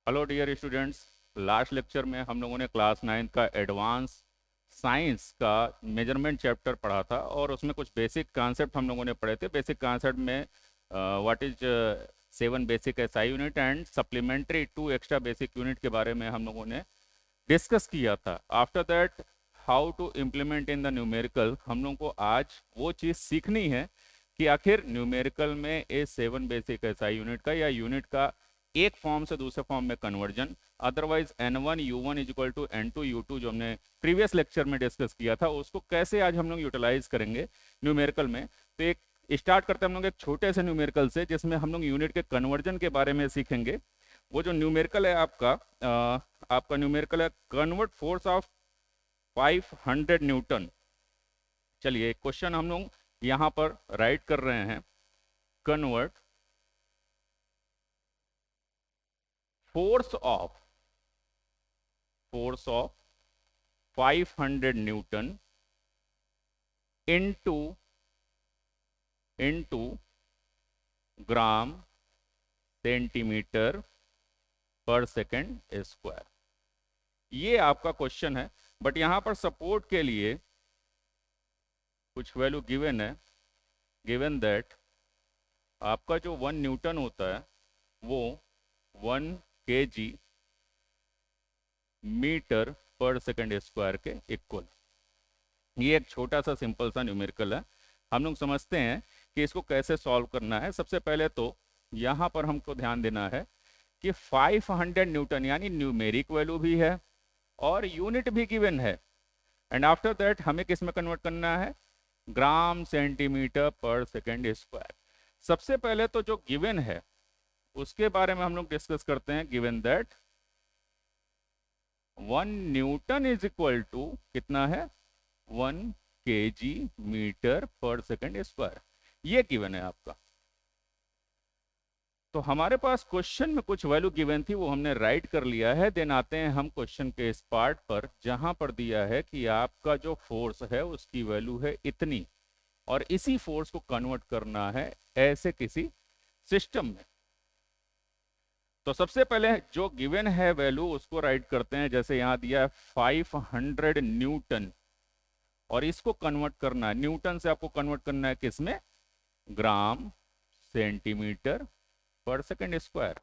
Hello dear students. Last lecture में हम लोगों ने क्लास 9 का एडवांस साइंस का मेजरमेंट चैप्टर पढ़ा था और उसमें कुछ बेसिक कॉन्सेप्ट हम लोगों ने पढ़े थे। बेसिक कॉन्सेप्ट में what is 7 basic SI unit and supplementary 2 extra basic unit के बारे में हम लोगों ने डिस्कस किया था। After that how to implement in the numerical, हम लोग को आज वो चीज़ सीखनी है कि आखिर न्यूमेरिकल में ए 7 बेसिक एसआई यूनिट का या यूनिट का एक फॉर्म से दूसरे फॉर्म में conversion, otherwise N1 U1 is equal to N2 U2 जो हमने प्रीवियस लेक्चर में डिस्कस किया था, उसको कैसे आज हम लोग यूटिलाइज करेंगे न्यूमेरिकल में। तो एक स्टार्ट करते हैं हम लोग एक छोटे से न्यूमेरिकल से, जिसमें हम लोग यूनिट के कन्वर्जन के बारे में सीखेंगे। वो जो न्यूमेरिकल है आपका न्यूमेरिकल है कन्वर्ट फोर्स ऑफ 500 न्यूटन। चलिए एक क्वेश्चन हम लोग यहाँ पर राइट कर रहे हैं। Convert force of 500 Newton into gram centimetre पर सेकेंड स्क्वायर। ये आपका क्वेश्चन है, बट यहां पर सपोर्ट के लिए कुछ वैल्यू गिवन है। गिवन दैट आपका जो 1 न्यूटन होता है वो 1 kg metre per second square के इक्वल। ये एक छोटा सा सिंपल सा न्यूमेरिकल है। हम लोग समझते हैं कि इसको कैसे सॉल्व करना है। सबसे पहले तो यहाँ पर हमको ध्यान देना है कि 500 न्यूटन यानी न्यूमेरिक वैल्यू भी है और यूनिट भी गिवन है। एंड आफ्टर दैट हमें किस में कन्वर्ट करना है? ग्राम सेंटीमीटर पर सेकेंड स्क्वायर। सबसे पहले तो जो गिवन है उसके बारे में हम लोग डिस्कस करते हैं। Given that 1 newton is equal to कितना है? 1 kg metre per second square. ये गिवन है आपका। तो हमारे पास क्वेश्चन में कुछ वैल्यू गिवन थी, वो हमने राइट कर लिया है। देन आते हैं हम क्वेश्चन के इस पार्ट पर जहां पर दिया है कि आपका जो फोर्स है उसकी वैल्यू है इतनी, और इसी फोर्स को कन्वर्ट करना है ऐसे किसी सिस्टम में। तो सबसे पहले जो गिवन है वैल्यू उसको राइट करते हैं। जैसे यहां दिया है 500 न्यूटन, और इसको कन्वर्ट करना है, न्यूटन से आपको कन्वर्ट करना है किसमें? ग्राम सेंटीमीटर पर सेकेंड स्क्वायर।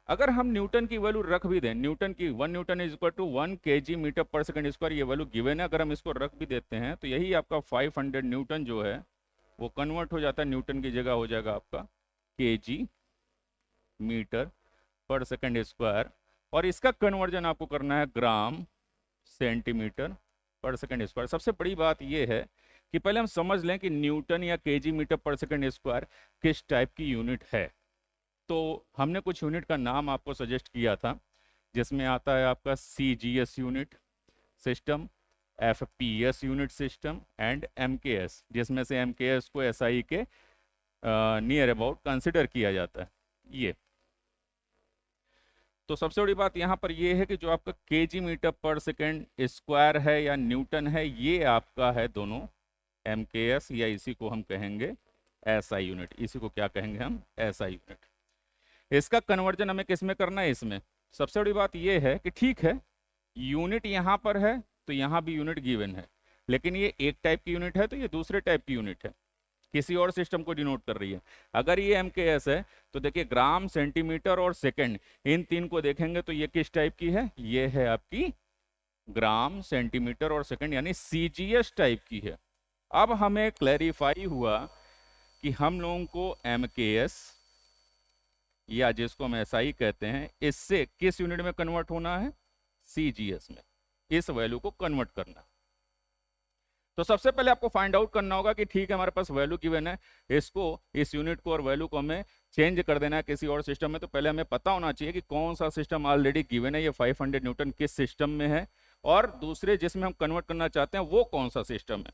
अगर हम न्यूटन की वैल्यू रख भी दें, न्यूटन की 1 newton is equal to 1 kg metre per second square, ये वैल्यू गिवन है। अगर हम इसको रख भी देते हैं तो यही आपका 500 न्यूटन जो है वो कन्वर्ट हो जाता है, न्यूटन की जगह हो जाएगा आपका kg metre per second square. और इसका कन्वर्जन आपको करना है ग्राम सेंटीमीटर पर सेकेंड स्क्वायर। सबसे बड़ी बात यह है कि पहले हम समझ लें कि न्यूटन या KG metre per second square किस टाइप की यूनिट है। तो हमने कुछ यूनिट का नाम आपको सजेस्ट किया था, जिसमें आता है आपका CGS unit system, FPS unit system and MKS, जिसमें से MKS को SI के नियर अबाउट कंसिडर किया जाता है। ये तो सबसे बड़ी बात यहाँ पर ये है कि जो आपका kg metre per second square है या न्यूटन है, ये आपका है दोनों MKS, या इसी को हम कहेंगे SI यूनिट। इसी को क्या कहेंगे हम? SI unit. इसका कन्वर्जन हमें किस में करना है? इसमें। सबसे बड़ी बात यह है कि ठीक है, यूनिट यहाँ पर है तो यहाँ भी यूनिट गिवन है, लेकिन ये एक टाइप की यूनिट है तो ये दूसरे टाइप की यूनिट है, किसी और सिस्टम को डिनोट कर रही है। अगर ये MKS है तो देखिए ग्राम सेंटीमीटर और सेकंड, इन तीन को देखेंगे तो ये किस टाइप की है? ये है आपकी ग्राम सेंटीमीटर और सेकंड यानी CGS टाइप की है। अब हमें क्लैरिफाई हुआ कि हम लोगों को MKS या जिसको हम SI कहते हैं, इससे किस यूनिट में कन्वर्ट होना है? CGS में। इस वैल्यू को कन्वर्ट करना। तो सबसे पहले आपको फाइंड आउट करना होगा कि ठीक है हमारे पास वैल्यू गिवन है, इसको, इस यूनिट को और वैल्यू को हमें चेंज कर देना है किसी और सिस्टम में। तो पहले हमें पता होना चाहिए कि कौन सा सिस्टम ऑलरेडी गिवन है, ये 500 न्यूटन किस सिस्टम में है, और दूसरे जिसमें हम कन्वर्ट करना चाहते हैं वो कौन सा सिस्टम है।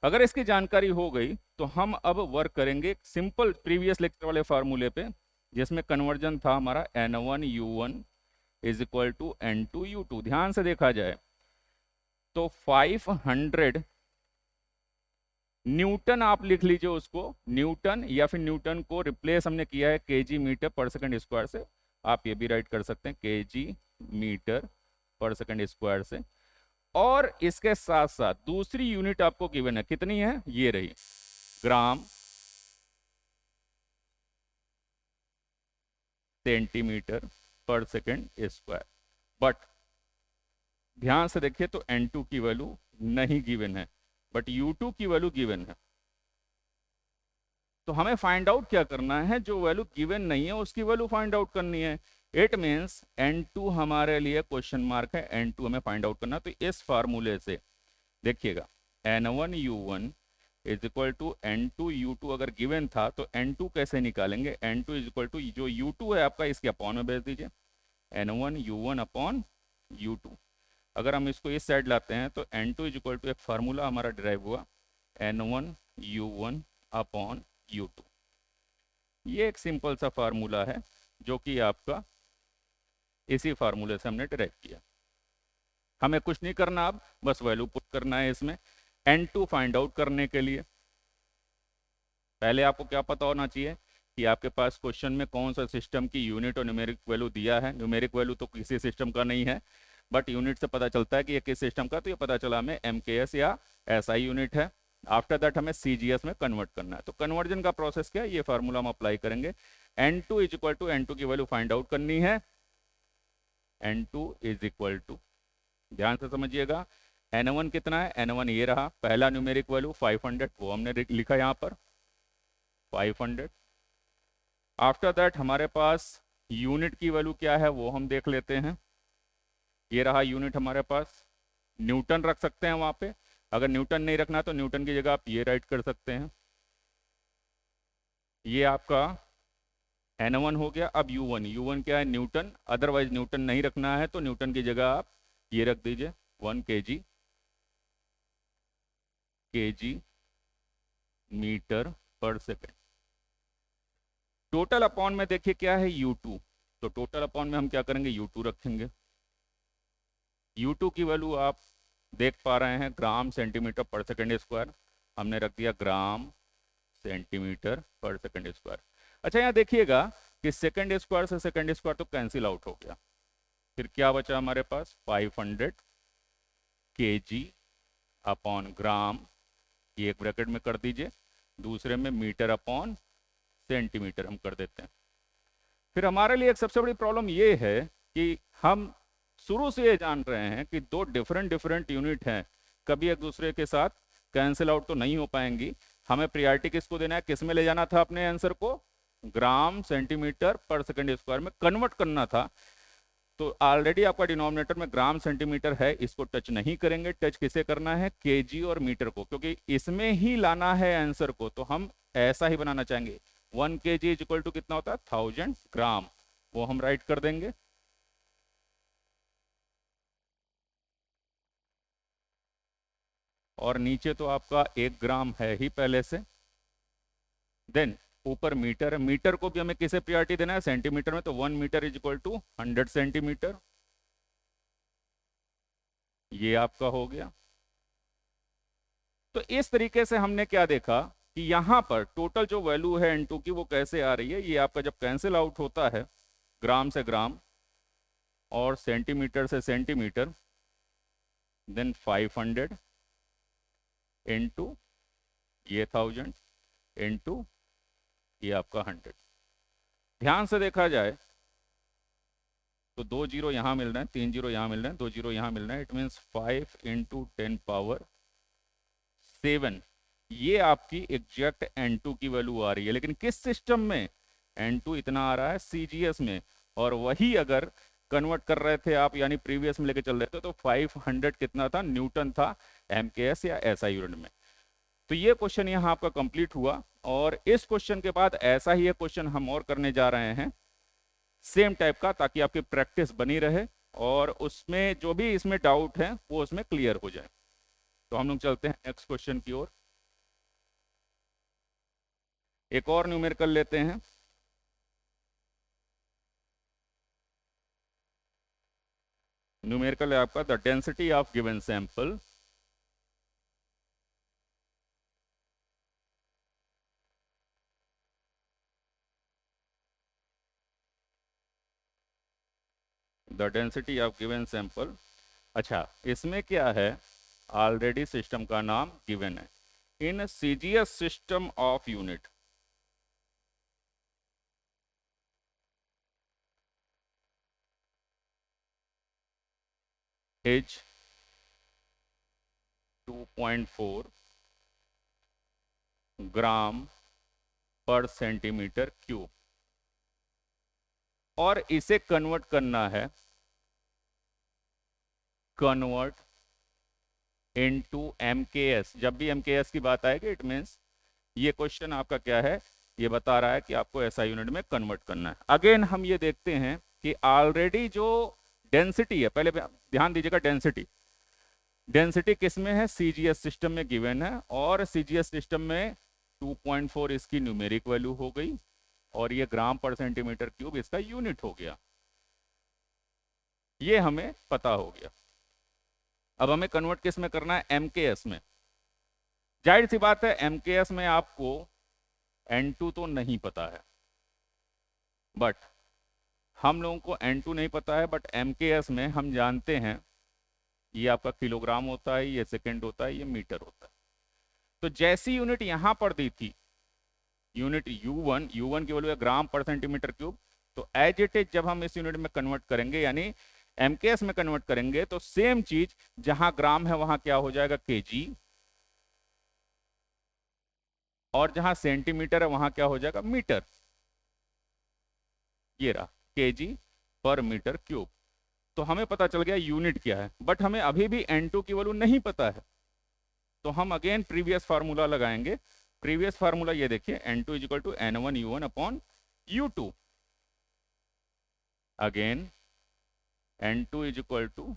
अगर इसकी जानकारी हो गई तो हम अब वर्क करेंगे सिंपल प्रीवियस लेक्चर वाले फार्मूले पे, जिसमें कन्वर्जन था हमारा N1 U1 is equal to N2 U2। ध्यान से देखा जाए तो 500 न्यूटन आप लिख लीजिए उसको, न्यूटन, या फिर न्यूटन को रिप्लेस हमने किया है kg metre per second square से। आप ये भी राइट कर सकते हैं केजी मीटर पर सेकंड स्क्वायर से। और इसके साथ साथ दूसरी यूनिट आपको गिवन है, कितनी है, ये रही, ग्राम सेंटीमीटर पर सेकंड स्क्वायर। बट ध्यान से देखिए तो N2 की वैल्यू नहीं गिवन है, बट U2 की वैल्यू गिवन है। तो हमें फाइंड आउट क्या करना है, जो वैल्यू गिवन नहीं है उसकी वैल्यू फाइंड आउट करनी है। इट मीन्स N2 हमारे लिए क्वेश्चन मार्क है, N2 हमें फाइंड आउट करना है। तो इस फार्मूले से देखिएगा, N1U1 is equal to N2U2 अगर गिवन था तो N2 कैसे निकालेंगे, N2 इज इक्वल टू जो U2 है आपका इसके अपॉन में भेज दीजिए, N1U1 अपॉन U2। अगर हम इसको इस साइड लाते हैं तो N2 इज इक्वल टू एक फार्मूला हमारा डिराइव हुआ, N1U1 अपॉन U2। ये एक सिंपल सा फार्मूला है जो कि आपका इसी फार्मूले से हमने डिराइव किया। हमें कुछ नहीं करना, अब बस वैल्यू पुट करना है इसमें N2 फाइंड आउट करने के लिए। पहले आपको क्या पता होना चाहिए कि आपके पास क्वेश्चन में कौन सा सिस्टम की यूनिट और न्यूमेरिक वैल्यू दिया है। न्यूमेरिक वैल्यू तो किसी सिस्टम का नहीं है, बट यूनिट से पता चलता है कि ये किस सिस्टम का, तो ये पता चला हमें MKS या SI यूनिट है। आफ्टर दैट हमें CGS में कन्वर्ट करना है। तो कन्वर्जन का प्रोसेस क्या है, ये फार्मूला हम अप्लाई करेंगे। N2 is equal to N2 की वैल्यू फाइंड आउट करनी है, N2 इज इक्वल टू, ध्यान से समझिएगा, N1 कितना है, N1 ये रहा, पहला न्यूमेरिक वैल्यू 500 वो हमने लिखा यहाँ पर 500। आफ्टर दैट हमारे पास यूनिट की वैल्यू क्या है वो हम देख लेते हैं। ये रहा यूनिट हमारे पास, न्यूटन रख सकते हैं वहाँ पे, अगर न्यूटन नहीं रखना तो न्यूटन की जगह आप ये राइट कर सकते हैं। ये आपका N1 हो गया। अब U1 क्या है, न्यूटन, अदरवाइज न्यूटन नहीं रखना है तो न्यूटन की जगह आप ये रख दीजिए 1 KG metre per second. Total upon में देखिए क्या है, U2, तो टोटल अपॉन में हम क्या करेंगे, U2 रखेंगे। U2 की वैल्यू आप देख पा रहे हैं ग्राम सेंटीमीटर पर सेकेंड स्क्वायर, हमने रख दिया ग्राम सेंटीमीटर पर सेकेंड स्क्वायर। अच्छा यहाँ देखिएगा कि सेकेंड स्क्वायर से सेकेंड स्क्वायर तो कैंसिल आउट हो गया, फिर क्या बचा हमारे पास 500 केजी अपॉन ग्राम, ये एक ब्रैकेट में कर दीजिए, दूसरे में मीटर अपॉन सेंटीमीटर हम कर देते हैं। फिर हमारे लिए एक सबसे बड़ी प्रॉब्लम ये है कि हम शुरू से ये जान रहे हैं कि दो डिफरेंट डिफरेंट यूनिट हैं, कभी एक दूसरे के साथ कैंसिल आउट तो नहीं हो पाएंगी। हमें प्रायोरिटी किसको देना है, किस में ले जाना था अपने आंसर को, ग्राम सेंटीमीटर पर सेकंड स्क्वायर में कन्वर्ट करना था। तो ऑलरेडी आपका डिनोमिनेटर में ग्राम सेंटीमीटर है, इसको टच नहीं करेंगे, टच किसे करना है, केजी और मीटर को, क्योंकि इसमें ही लाना है आंसर को। तो हम ऐसा ही बनाना चाहेंगे, 1 kg इज इक्वल टू कितना होता है 1000 ग्राम, वो हम राइट कर देंगे। और नीचे तो आपका 1 ग्राम है ही पहले से, देन ऊपर मीटर है, मीटर को भी हमें किसे प्रायोरिटी देना है, सेंटीमीटर में, तो 1 metre is equal to 100 centimetre, ये आपका हो गया। तो इस तरीके से हमने क्या देखा कि यहां पर टोटल जो वैल्यू है N2 की वो कैसे आ रही है, ये आपका जब कैंसिल आउट होता है ग्राम से ग्राम और सेंटीमीटर से सेंटीमीटर, देन 500 इंटू ये 1000 इंटू ये आपका 100। ध्यान से देखा जाए तो 2 जीरो यहाँ मिल रहे हैं, 3 जीरो यहाँ मिल रहे हैं, 2 जीरो यहाँ मिल रहे हैं, इट मीन्स 5 इंटू 10 पावर 7, ये आपकी एग्जैक्ट N2 की वैल्यू आ रही है। लेकिन किस सिस्टम में, N2 इतना आ रहा है CGS में, और वही अगर कन्वर्ट कर रहे थे आप, यानी प्रीवियस में लेके चल रहे थे, तो 500 कितना था, न्यूटन था MKS या SI यूनिट में। तो ये क्वेश्चन यहाँ आपका कंप्लीट हुआ। और इस क्वेश्चन के बाद ऐसा ही एक क्वेश्चन हम और करने जा रहे हैं सेम टाइप का, ताकि आपकी प्रैक्टिस बनी रहे और उसमें जो भी इसमें डाउट है वो उसमें क्लियर हो जाए। तो हम लोग चलते हैं नेक्स्ट क्वेश्चन की ओर। एक और न्यूमेरिकल लेते हैं। न्यूमेरिकल है आपका the density of given sample the density of given sample. अच्छा, इसमें क्या है, ऑलरेडी सिस्टम का नाम गिवन है। In CGS system of unit, is 2.4 gram per centimetre cube, और इसे कन्वर्ट करना है, कन्वर्ट इनटू एमकेएस। जब भी एमकेएस की बात आएगी इट मीन्स ये क्वेश्चन आपका क्या है, ये बता रहा है कि आपको ऐसा यूनिट में कन्वर्ट करना है। अगेन हम ये देखते हैं कि ऑलरेडी जो डेंसिटी है, पहले ध्यान दीजिएगा, डेंसिटी डेंसिटी किस में है, सीजीएस सिस्टम में गिवन है, और सीजीएस सिस्टम में 2.4 इसकी न्यूमेरिक वैल्यू हो गई, और ये ग्राम पर सेंटीमीटर क्यूब इसका यूनिट हो गया, ये हमें पता हो गया। अब हमें कन्वर्ट किस में करना है, एमकेएस में। जाहिर सी बात है एमकेएस में आपको N2 तो नहीं पता है, बट हम लोगों को N2 नहीं पता है, बट एमकेएस में हम जानते हैं ये आपका किलोग्राम होता है, ये सेकंड होता है, ये मीटर होता है। तो जैसी यूनिट यहां पर दी थी, यूनिट U1 की वैल्यू है ग्राम पर सेंटीमीटर क्यूब, तो एज इट इज जब हम इस यूनिट में कन्वर्ट करेंगे, यानी एमकेएस में कन्वर्ट करेंगे, तो सेम चीज, जहां ग्राम है वहां क्या हो जाएगा, केजी, और जहां सेंटीमीटर है वहां क्या हो जाएगा, मीटर। ये रहा केजी पर मीटर क्यूब। तो हमें पता चल गया यूनिट क्या है, बट हमें अभी भी N2 की वैल्यू नहीं पता है, तो हम अगेन प्रीवियस फार्मूला लगाएंगे। प्रीवियस फार्मूला ये देखिए, N2 is equal to N1U1 upon U2। Again N2 is equal to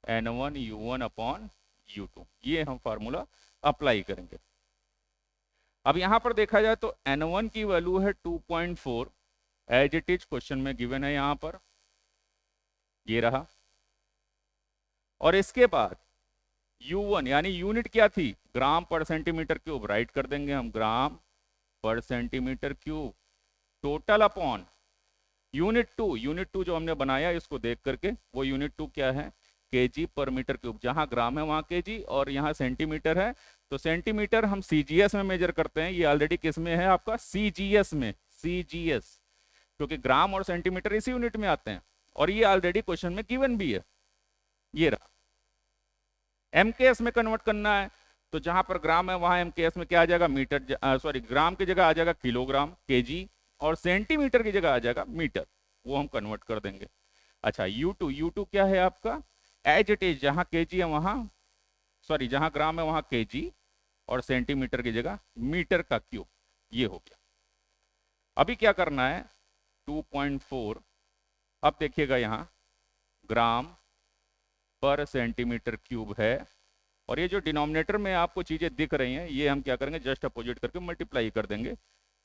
N1U1 upon U2, ये हम फार्मूला अप्लाई करेंगे। अब यहां पर देखा जाए तो N1 की वैल्यू है 2.4, एज इट इज क्वेश्चन में गिवन है यहां पर, ये रहा। और इसके बाद U1 यानी यूनिट क्या थी, ग्राम पर सेंटीमीटर क्यूब, राइट कर देंगे हम gram per centimetre cube, total upon unit two जो हमने बनाया इसको देख करके, वो यूनिट टू क्या है, केजी पर मीटर क्यूब। जहां ग्राम है वहां केजी, और यहां सेंटीमीटर है, तो सेंटीमीटर हम सीजीएस में मेजर करते हैं। ये ऑलरेडी किस में है आपका, सीजीएस में, सीजीएस, क्योंकि ग्राम और सेंटीमीटर इसी यूनिट में आते हैं, और ये ऑलरेडी क्वेश्चन में गिवन भी है, ये रहा। एमकेएस में कन्वर्ट करना है, तो जहां पर ग्राम है वहां एमकेएस में क्या आ जाएगा, मीटर, सॉरी, ग्राम की जगह आ जाएगा किलोग्राम, केजी, और सेंटीमीटर की जगह आ जाएगा मीटर, वो हम कन्वर्ट कर देंगे। अच्छा, U2 क्या है आपका, एज इट इज, जहां केजी है वहां, सॉरी, जहां ग्राम है वहां केजी, और सेंटीमीटर की जगह मीटर का क्यूब, ये हो गया। अभी क्या करना है, 2.4, अब देखिएगा यहां ग्राम पर सेंटीमीटर क्यूब है, और ये जो डिनोमिनेटर में आपको चीजें दिख रही हैं, ये हम क्या करेंगे, जस्ट अपोजिट करके मल्टीप्लाई कर देंगे,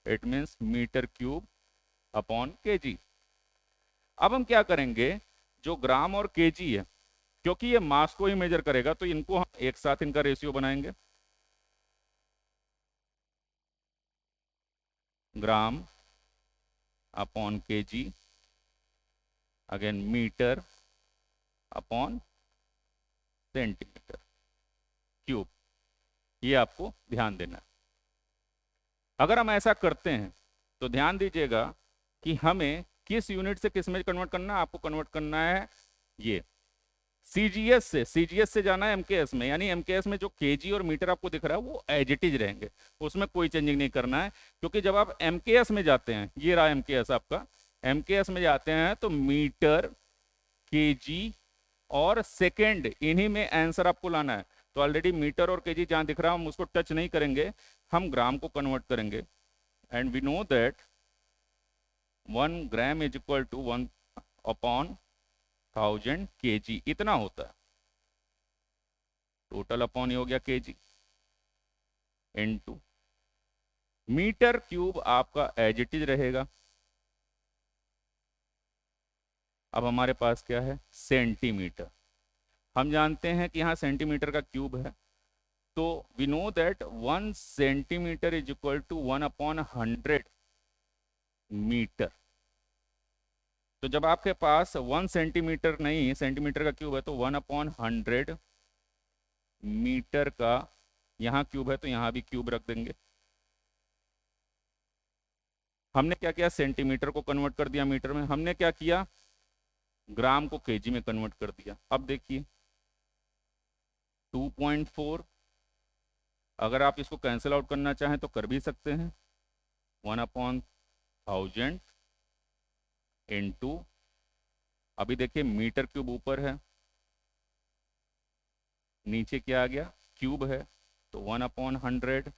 it means metre cube upon KG. अब हम क्या करेंगे, जो ग्राम और केजी है, क्योंकि ये मास को ही मेजर करेगा, तो इनको हम एक साथ इनका रेशियो बनाएंगे, gram upon KG, again metre upon centimetre cube, ये आपको ध्यान देना है। अगर हम ऐसा करते हैं तो ध्यान दीजिएगा कि हमें किस यूनिट से किस में कन्वर्ट करना है, आपको कन्वर्ट करना है ये सीजीएस से जाना है एमकेएस में, यानी एमकेएस में जो केजी और मीटर आपको दिख रहा है वो एज इट इज रहेंगे, उसमें कोई चेंजिंग नहीं करना है। क्योंकि जब आप एमकेएस में जाते हैं, ये रहा एमकेएस आपका, एमकेएस में जाते हैं तो मीटर, केजी और सेकेंड, इन्हीं में आंसर आपको लाना है। तो ऑलरेडी मीटर और केजी जहां दिख रहा है हम उसको टच नहीं करेंगे, हम ग्राम को कन्वर्ट करेंगे, and we know that 1 gram is equal to 1 upon 1000 KG, इतना होता है। टोटल अपॉन ही हो गया केजी, इनटू मीटर क्यूब आपका एज इट इज रहेगा। अब हमारे पास क्या है, सेंटीमीटर, हम जानते हैं कि यहाँ सेंटीमीटर का क्यूब है, तो we know that 1 centimetre is equal to 1 upon 100 metre. तो जब आपके पास 1 सेंटीमीटर नहीं, सेंटीमीटर का क्यूब है, तो 1/100 मीटर का यहाँ क्यूब है, तो यहाँ भी क्यूब रख देंगे। हमने क्या किया, सेंटीमीटर को कन्वर्ट कर दिया मीटर में, हमने क्या किया, ग्राम को केजी में कन्वर्ट कर दिया। अब देखिए 2.4, अगर आप इसको कैंसिल आउट करना चाहें तो कर भी सकते हैं, 1/1000 इंटू, अभी देखिए मीटर क्यूब ऊपर है, नीचे क्या आ गया, क्यूब है, तो 1/100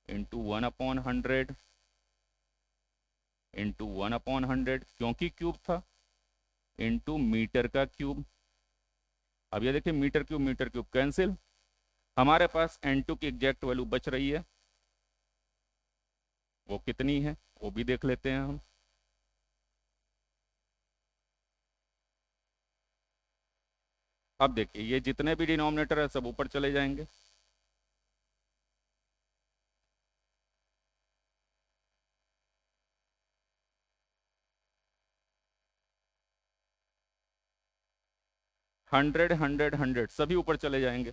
इंटू 1/100 इंटू 1/100, क्योंकि क्यूब था, इंटू मीटर का क्यूब। अब ये देखिए मीटर क्यूब कैंसिल, हमारे पास n2 की एग्जैक्ट वैल्यू बच रही है, वो कितनी है वो भी देख लेते हैं हम। अब देखिए ये जितने भी डिनोमिनेटर है सब ऊपर चले जाएंगे, हंड्रेड हंड्रेड हंड्रेड सभी ऊपर चले जाएंगे।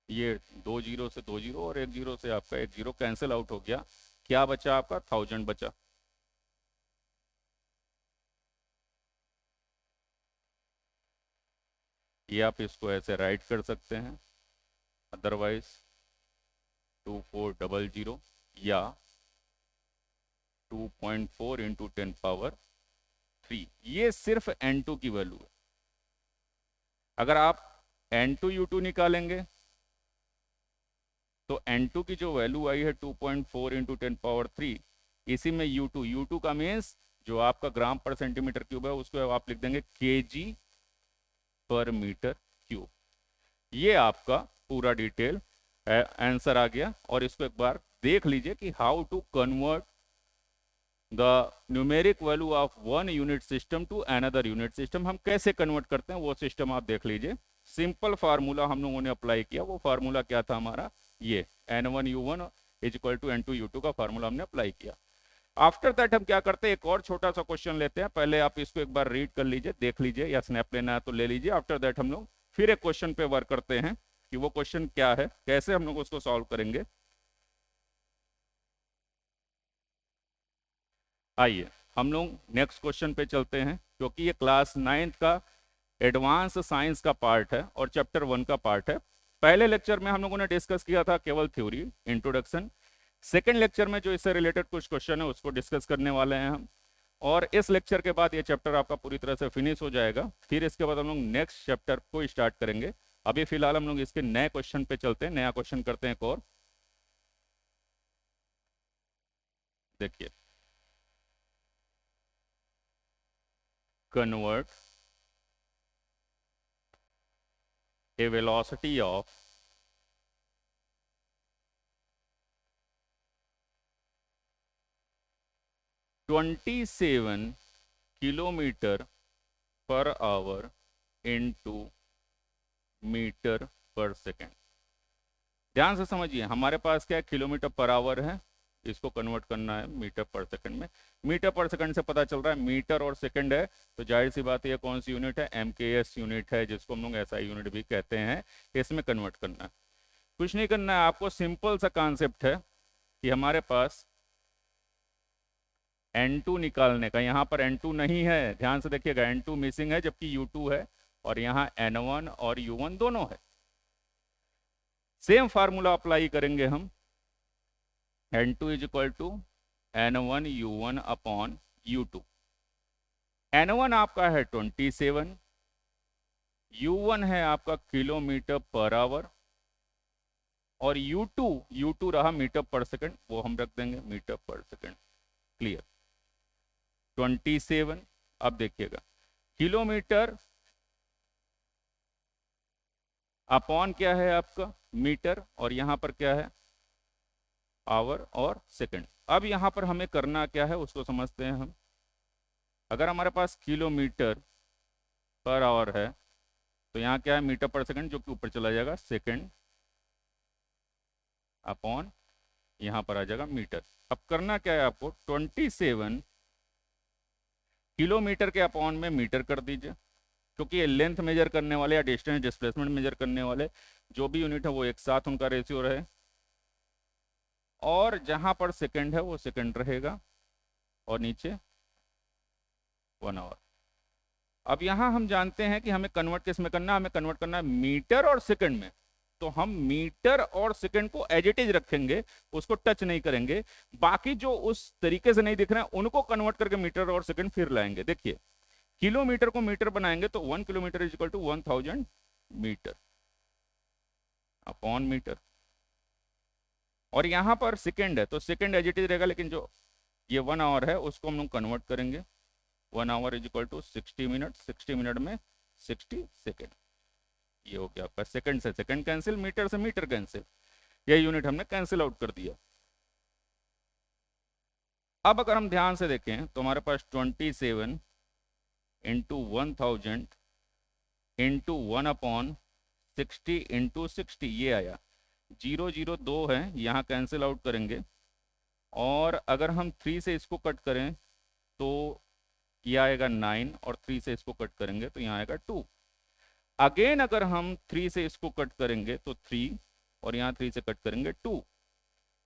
ये 2 जीरो से 2 जीरो और 1 जीरो से आपका 1 जीरो कैंसिल आउट हो गया, क्या बचा आपका, 1000 बचा। ये आप इसको ऐसे राइट कर सकते हैं, अदरवाइज 2400 या 2.4 इंटू 10⁻3, ये सिर्फ n2 की वैल्यू है। अगर आप n2 u2 निकालेंगे तो n2 की जो वैल्यू आई है 2.4 इंटू 10⁻3, इसी में u2 का मीन्स जो आपका ग्राम पर सेंटीमीटर क्यूब है उसको आप लिख देंगे केजी पर मीटर क्यूब। ये आपका पूरा डिटेल आंसर आ गया, और इसको एक बार देख लीजिए कि how to convert the numeric value of one unit system to another unit system, हम कैसे कन्वर्ट करते हैं वो सिस्टम आप देख लीजिए। सिंपल फार्मूला हम लोगों ने अप्लाई किया, वो फार्मूला क्या था हमारा, ये n1u1 is equal to n2u2 का फार्मूला हमने अप्लाई किया। आफ्टर दैट हम क्या करते हैं, एक और छोटा सा क्वेश्चन लेते हैं, पहले आप इसको एक बार रीड कर लीजिए, देख लीजिए, या स्नैप लेना है तो ले लीजिए। आफ्टर दैट हम लोग फिर एक क्वेश्चन पे वर्क करते हैं कि वो क्वेश्चन क्या है, कैसे हम लोग उसको सॉल्व करेंगे। आइए हम लोग नेक्स्ट क्वेश्चन पे चलते हैं, क्योंकि ये क्लास 9th का एडवांस साइंस का पार्ट है और चैप्टर 1 का पार्ट है। पहले लेक्चर में हम लोगों ने डिस्कस किया था केवल थ्योरी, इंट्रोडक्शन। सेकेंड लेक्चर में जो इससे रिलेटेड कुछ क्वेश्चन है उसको डिस्कस करने वाले हैं हम, और इस लेक्चर के बाद ये चैप्टर आपका पूरी तरह से फिनिश हो जाएगा। फिर इसके बाद हम लोग नेक्स्ट चैप्टर को स्टार्ट करेंगे। अभी फिलहाल हम लोग इसके नए क्वेश्चन पे चलते हैं, नया क्वेश्चन करते हैं एक और। देखिए, convert a velocity of 27 kilometre per hour into metre per second. ध्यान से समझिए, हमारे पास क्या है, किलोमीटर पर आवर है, इसको कन्वर्ट करना है मीटर पर सेकंड में। मीटर पर सेकंड से पता चल रहा है मीटर और सेकंड है, तो जाहिर सी बात है ये कौन सी यूनिट है, MKS यूनिट है, जिसको हम लोग SI यूनिट भी कहते हैं। इसमें कन्वर्ट करना है, कुछ नहीं करना है आपको, सिंपल सा कॉन्सेप्ट है कि हमारे पास n2 निकालने का, यहाँ पर n2 नहीं है, ध्यान से देखिएगा, n2 मिसिंग है जबकि u2 है, और यहाँ n1 और u1 दोनों है। सेम फार्मूला अप्लाई करेंगे हम, n2 is equal to n1 u1 upon u2। n1 आपका है 27, u1 है आपका किलोमीटर पर आवर, और u2 रहा मीटर पर सेकंड, वो हम रख देंगे मीटर पर सेकंड। क्लियर, 27। अब देखिएगा किलोमीटर अपॉन क्या है आपका मीटर, और यहाँ पर क्या है आवर और सेकंड। अब यहाँ पर हमें करना क्या है उसको समझते हैं हम। अगर हमारे पास किलोमीटर पर आवर है तो यहाँ क्या है मीटर पर सेकंड, जो कि ऊपर चला जाएगा सेकंड अपॉन यहाँ पर आ जाएगा मीटर। अब करना क्या है आपको, 27 किलोमीटर के अपॉन में मीटर कर दीजिए, क्योंकि ये लेंथ मेजर करने वाले या डिस्टेंस डिस्प्लेसमेंट मेजर करने वाले जो भी यूनिट है वो एक साथ उनका रेशियो रहे, और जहां पर सेकंड है वो सेकंड रहेगा, और नीचे 1 आवर। अब यहां हम जानते हैं कि हमें कन्वर्ट किस में करना है, हमें कन्वर्ट करना है मीटर और सेकंड में। तो हम मीटर और सेकंड को एज इट इज रखेंगे, उसको टच नहीं करेंगे। बाकी जो उस तरीके से नहीं दिख रहे हैं उनको कन्वर्ट करके मीटर और सेकंड फिर लाएंगे। देखिए, किलोमीटर को मीटर बनाएंगे तो 1 kilometre is equal to 1000 metre upon metre, और यहां पर सेकंड है तो सेकंड एज इट इज रहेगा, लेकिन जो ये 1 आवर है उसको हम लोग कन्वर्ट करेंगे। 1 hour is equal to 60 minute, 60 minute में 60 सेकेंड। ये हो गया आपका, सेकंड से सेकंड कैंसिल, मीटर से मीटर कैंसिल, ये यूनिट हमने कैंसिल आउट कर दिया। अब अगर हम ध्यान से देखें तो हमारे पास 27 इंटू 1000 इंटू 1/60 इंटू 60 ये आया। 0 0 2 है, यहाँ कैंसिल आउट करेंगे, और अगर हम 3 से इसको कट करें तो ये आएगा 9, और 3 से इसको कट करेंगे तो यहाँ आएगा 2। अगेन अगर हम 3 से इसको कट करेंगे तो 3, और यहाँ 3 से कट करेंगे 2।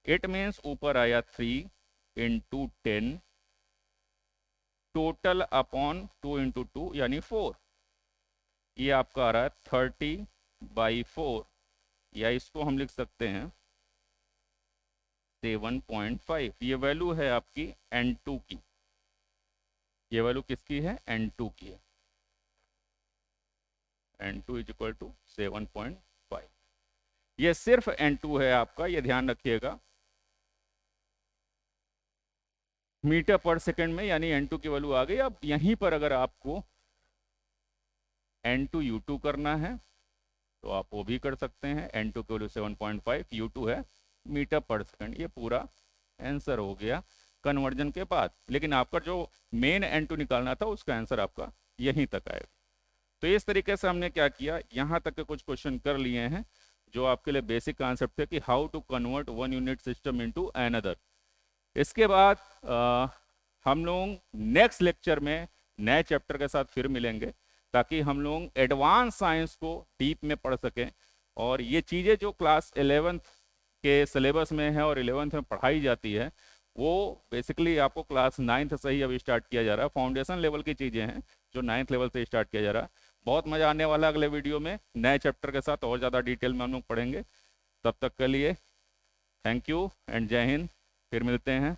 इट मीन्स ऊपर आया 3 इंटू 10 टोटल अपॉन 2 इंटू 2 यानी 4। ये आपका आ रहा है 30/4, या इसको हम लिख सकते हैं 7.5। ये वैल्यू है आपकी N2 की, ये वैल्यू किसकी है, N2 की है। N2 is equal to 7.5। ये सिर्फ N2 है आपका, ये ध्यान रखिएगा। मीटर पर सेकंड में यानी N2 की वैल्यू आ गई। अब यहीं पर अगर आपको N2 U2 करना है तो आप वो भी कर सकते हैं। N2 की वैल्यू 7.5, U2 है मीटर पर सेकंड। ये पूरा आंसर हो गया कन्वर्जन के बाद, लेकिन आपका जो मेन N2 निकालना था उसका आंसर आपका यहीं तक आएगा। तो इस तरीके से हमने क्या किया, यहाँ तक के कुछ क्वेश्चन कर लिए हैं जो आपके लिए बेसिक कॉन्सेप्ट थे कि how to convert one unit system into another. इसके बाद हम लोग नेक्स्ट लेक्चर में नए चैप्टर के साथ फिर मिलेंगे, ताकि हम लोग एडवांस साइंस को डीप में पढ़ सकें, और ये चीज़ें जो क्लास 11th के सिलेबस में है और 11th में पढ़ाई जाती है वो बेसिकली आपको क्लास 9th से ही अभी स्टार्ट किया जा रहा है। फाउंडेशन लेवल की चीज़ें हैं जो 9th लेवल से स्टार्ट किया जा रहा है। बहुत मज़ा आने वाला अगले वीडियो में नए चैप्टर के साथ और ज़्यादा डिटेल में हम लोग पढ़ेंगे। तब तक के लिए थैंक यू एंड जय हिंद, फिर मिलते हैं।